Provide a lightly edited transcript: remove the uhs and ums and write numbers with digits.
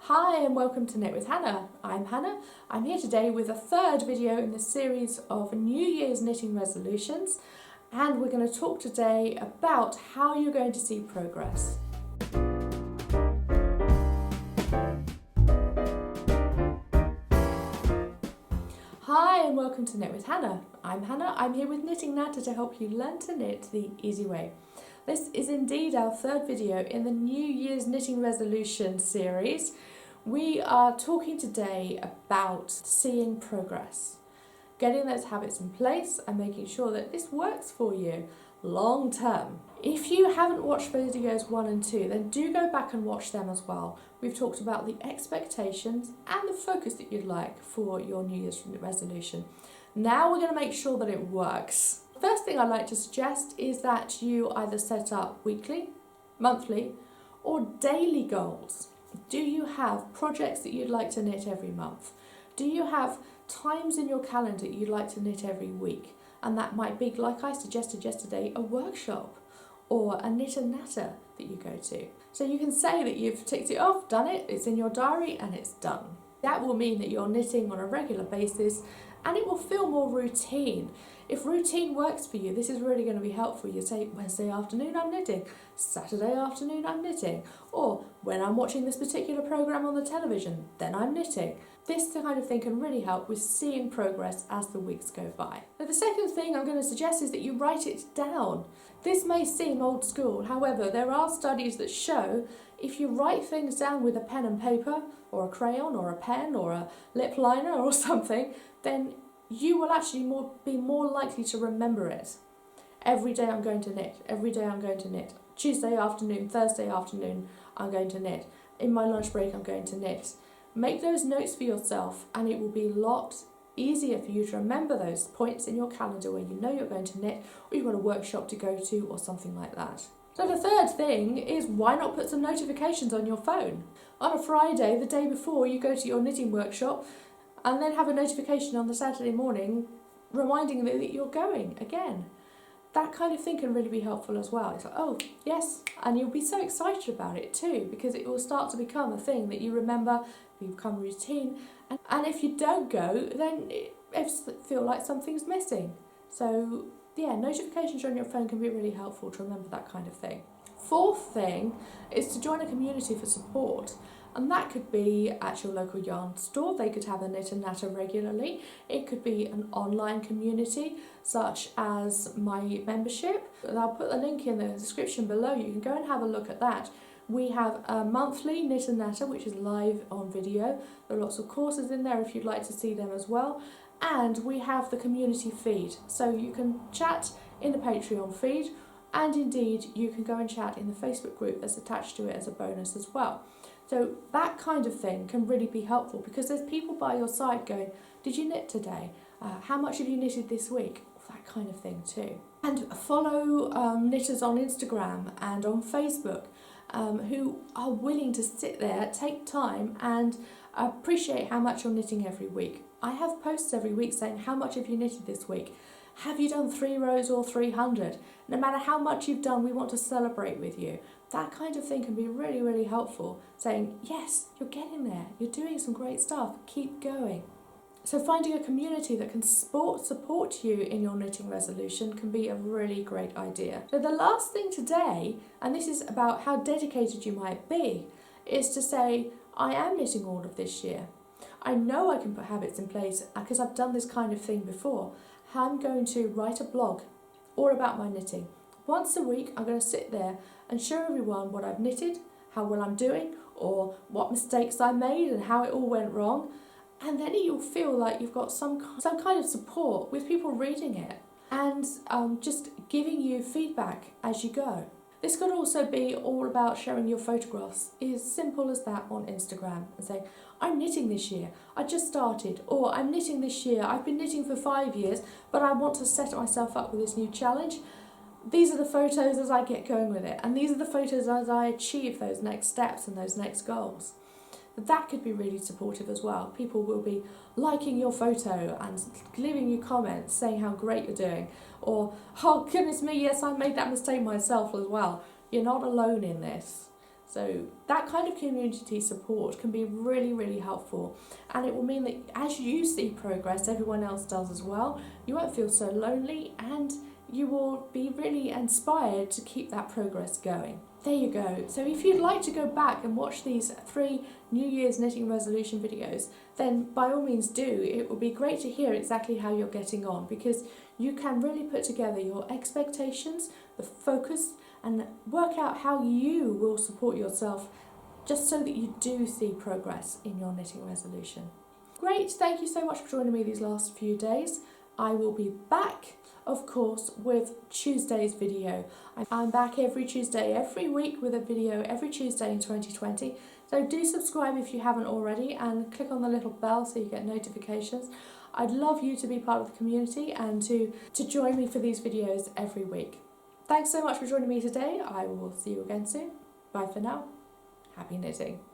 Hi and welcome to Knit with Hannah. I'm Hannah. I'm here today with a third video in the series of New Year's knitting resolutions, and we're going to talk today about how you're going to see progress. Hi and welcome to Knit with Hannah. I'm Hannah. I'm here with Knitting Natter to help you learn to knit the easy way. This is indeed our third video in the New Year's knitting resolution series. We are talking today about seeing progress, getting those habits in place and making sure that this works for you long term. If you haven't watched videos 1 and 2, then do go back and watch them as well. We've talked about the expectations and the focus that you'd like for your New Year's resolution. Now we're going to make sure that it works. First thing I'd like to suggest is that you either set up weekly, monthly, or daily goals. Do you have projects that you'd like to knit every month? Do you have times in your calendar you'd like to knit every week? And that might be, like I suggested yesterday, a workshop or a knit and natter that you go to. So you can say that you've ticked it off, done it, it's in your diary and it's done. That will mean that you're knitting on a regular basis and it will feel more routine. If routine works for you, this is really going to be helpful. You say, Wednesday afternoon I'm knitting, Saturday afternoon I'm knitting, or when I'm watching this particular programme on the television, then I'm knitting. This kind of thing can really help with seeing progress as the weeks go by. Now, the second thing I'm going to suggest is that you write it down. This may seem old school, however, there are studies that show if you write things down with a pen and paper, or a crayon, or a pen, or a lip liner, or something, then you will actually be more likely to remember it. Every day I'm going to knit, every day I'm going to knit. Tuesday afternoon, Thursday afternoon, I'm going to knit. In my lunch break, I'm going to knit. Make those notes for yourself and it will be a lot easier for you to remember those points in your calendar where you know you're going to knit, or you've got a workshop to go to, or something like that. So the third thing is, why not put some notifications on your phone? On a Friday, the day before you go to your knitting workshop, and then have a notification on the Saturday morning reminding you that you're going again. That kind of thing can really be helpful as well. It's like, oh, yes, and you'll be so excited about it too, because it will start to become a thing that you remember, become routine, and if you don't go, then it feel like something's missing. So yeah, notifications on your phone can be really helpful to remember that kind of thing. Fourth thing is to join a community for support. And that could be at your local yarn store. They could have a knit and natter regularly. It could be an online community, such as my membership. And I'll put a link in the description below. You can go and have a look at that. We have a monthly knit and natter, which is live on video. There are lots of courses in there if you'd like to see them as well. And we have the community feed. So you can chat in the Patreon feed, and indeed you can go and chat in the Facebook group that's attached to it as a bonus as well. So that kind of thing can really be helpful, because there's people by your side going, did you knit today? How much have you knitted this week? That kind of thing too. And follow knitters on Instagram and on Facebook who are willing to sit there, take time and appreciate how much you're knitting every week. I have posts every week saying, how much have you knitted this week? Have you done 3 rows or 300? No matter how much you've done, we want to celebrate with you. That kind of thing can be really, really helpful, saying, yes, you're getting there, you're doing some great stuff, keep going. So finding a community that can support you in your knitting resolution can be a really great idea. So the last thing today, and this is about how dedicated you might be, is to say, I am knitting all of this year. I know I can put habits in place because I've done this kind of thing before. I'm going to write a blog all about my knitting. Once a week, I'm going to sit there and show everyone what I've knitted, how well I'm doing, or what mistakes I made and how it all went wrong. And then you'll feel like you've got some kind of support with people reading it and just giving you feedback as you go. This could also be all about sharing your photographs, as simple as that, on Instagram, and saying, I'm knitting this year, I just started, or I'm knitting this year, I've been knitting for 5 years, but I want to set myself up with this new challenge. These are the photos as I get going with it, and these are the photos as I achieve those next steps and those next goals. That could be really supportive as well. People will be liking your photo and leaving you comments saying how great you're doing, or, oh goodness me, yes, I made that mistake myself as well. You're not alone in this. So that kind of community support can be really, really helpful, and it will mean that as you see progress, everyone else does as well. You won't feel so lonely, and you will be really inspired to keep that progress going. There you go. So if you'd like to go back and watch these 3 New Year's knitting resolution videos, then by all means do. It will be great to hear exactly how you're getting on, because you can really put together your expectations, the focus, and work out how you will support yourself, just so that you do see progress in your knitting resolution. Great, thank you so much for joining me these last few days. I will be back, of course, with Tuesday's video. I'm back every Tuesday, every week, with a video every Tuesday in 2020. So do subscribe if you haven't already, and click on the little bell so you get notifications. I'd love you to be part of the community and to join me for these videos every week. Thanks so much for joining me today. I will see you again soon. Bye for now. Happy knitting.